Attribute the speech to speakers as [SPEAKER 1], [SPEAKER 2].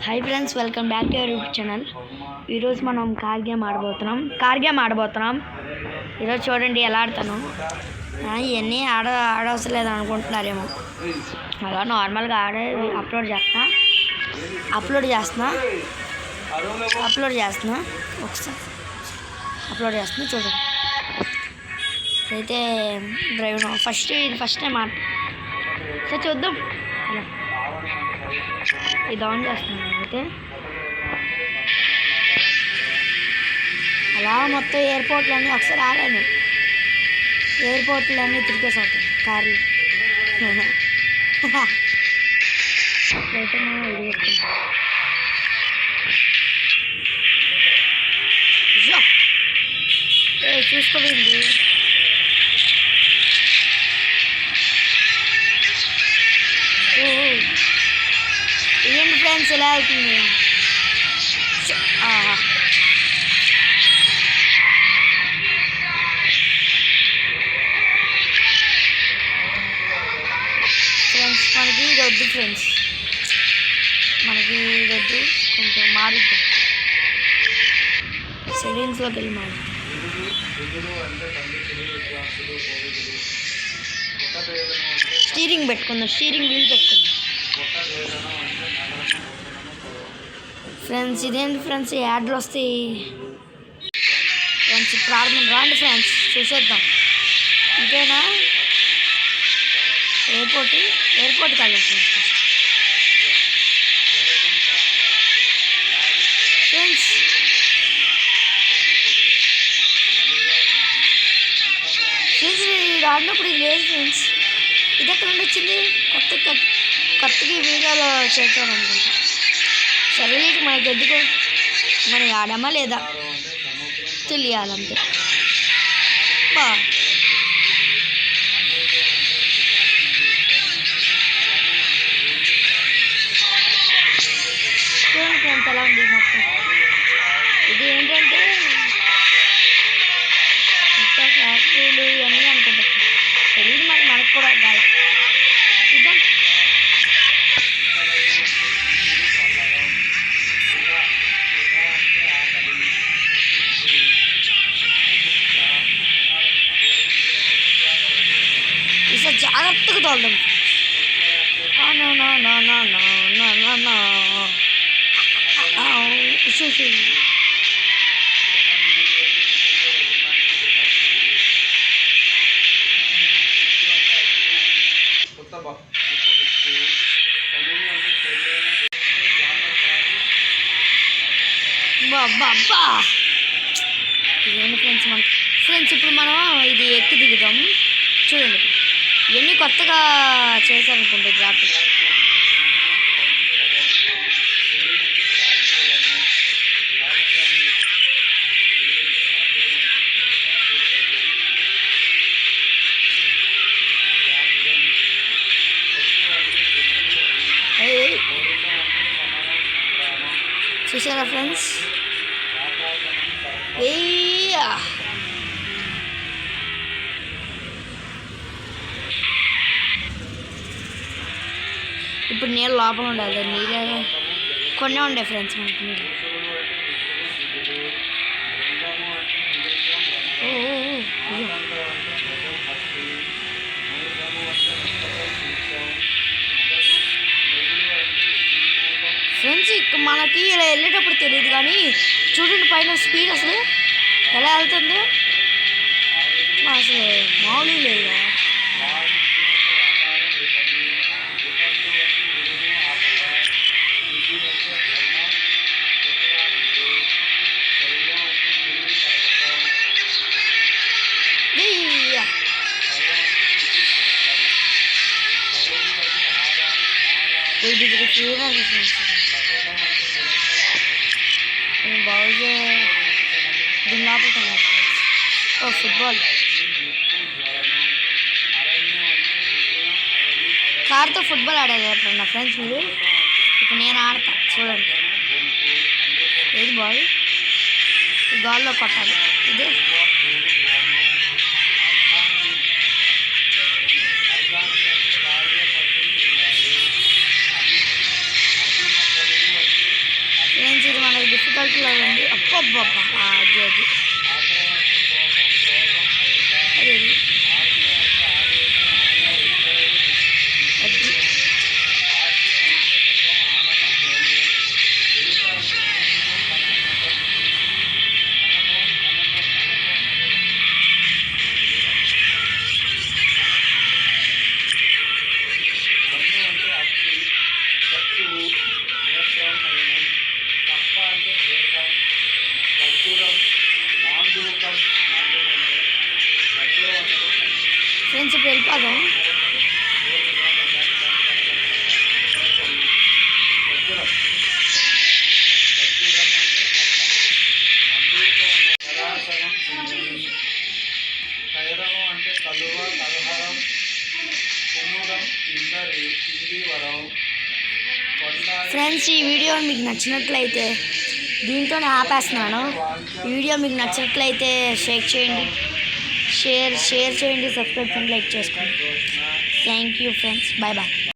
[SPEAKER 1] Hi friends, welcome back to our YouTube channel. ఈరోజు మనం car game ఆడబోతున్నాం. ఈరోజు చూడండి ఎలా ఆడతాను. ఇవన్నీ ఆడవసరం లేదు అనుకుంటున్నారేమో. అలా నార్మల్గా అప్లోడ్ చేస్తున్నా ఒకసారి అప్లోడ్ చేస్తున్నా చూడండి. అయితే డ్రైవ్ ఫస్ట్ టైం సో చూద్దాం. అలా ఇది ఆన్ చేస్తున్నాను. అయితే అలా మొత్తం ఎయిర్పోర్ట్లన్నీ ఒకసారి ఆడాను. ఎయిర్పోర్ట్లన్నీ తిరిగేసి అవుతాయి కార్లు. అయితే చూసుకోపోయింది. ఏంటి ఫ్రెండ్స్ ఎలా అవుతుంది? ఫ్రెండ్స్ మనకి ఇది వద్దు. కొంచెం మారుద్దాం. సెట్టింగ్స్లోకి వెళ్ళి మారుద్దాం. స్టీరింగ్ వీల్ పెట్టుకుందాం. ఫ్రెండ్స్ ఇదేంటి ఫ్రెండ్స్ యాడ్లు వస్తాయి. ఫ్రెండ్స్ రాండి ఫ్రెండ్స్ చూసేద్దాం. ఇంకేనా ఎయిర్పోర్ట్ కాదు ఫ్రెండ్స్. ఇది ఆడినప్పుడు ఇది లేదు ఫ్రెండ్స్. ఇది ఎక్కడ నుండి వచ్చింది? కొత్తగా వీడియోలో చేద్దాం అనుకుంటా. సరే మనకి ఎందుకు, మనం ఆడామా లేదా తెలియాలంతే. చూడండి ఫ్రెండ్స్ ఎలా ఉంది మొత్తం. ఇది ఏంటంటే మొత్తం ఫ్యాక్టరీలు ఇవన్నీ అనుకుంటాం. తెలియదు మనకు కూడా గాయస్. చూద్దాం. ఈసారి జాగ్రత్తగా తోలుదాం. ఇదేంటి ఫ్రెండ్స్ ఇప్పుడు మనం ఇది ఎక్కి దిగుదాం. చూడండి ఇవన్నీ కొత్తగా చేశారనుకుంటే గ్రాఫిక్స్. చూసారా ఫ్రెండ్స్? ఇప్పుడు నీళ్ళు లోపల ఉండాలి. నీళ్ళు కొన్ని ఉండే ఫ్రెండ్స్ మనకి నీళ్ళు. ఫ్రెండ్స్ మనకి ఇలా వెళ్ళేటప్పుడు తెలియదు కానీ చూడండి పైన స్పీడ్ అసలు ఎలా వెళ్తుందో అసలు మామూలు లేదు. బాగుంది దీని లోపల ఫుట్బాల్ కార్తో ఫుట్బాల్ ఆడారు ఎప్పుడన్నా ఫ్రెండ్స్ మీరు? ఇప్పుడు నేను ఆడతా చూడండి. ఏది బాల్ ఈ గాల్లో కొట్టాలి. ఇదే సాల్ట్ లాగా ఉంది. అబ్బబ్బబ్బా అది అది అది అది ఫ్రెండ్స్ ఇప్పుడు వెళ్ళిపోదాం. ఫ్రెండ్స్ ఈ వీడియో మీకు నచ్చినట్లయితే దీంతోనే ఆపేస్తున్నాను. ఈ వీడియో మీకు నచ్చినట్లయితే షేర్ చేయండి, షేర్ చేయండి, సబ్స్క్రైబ్ చేయండి, లైక్ చేసుకోండి. Thank you friends, bye bye.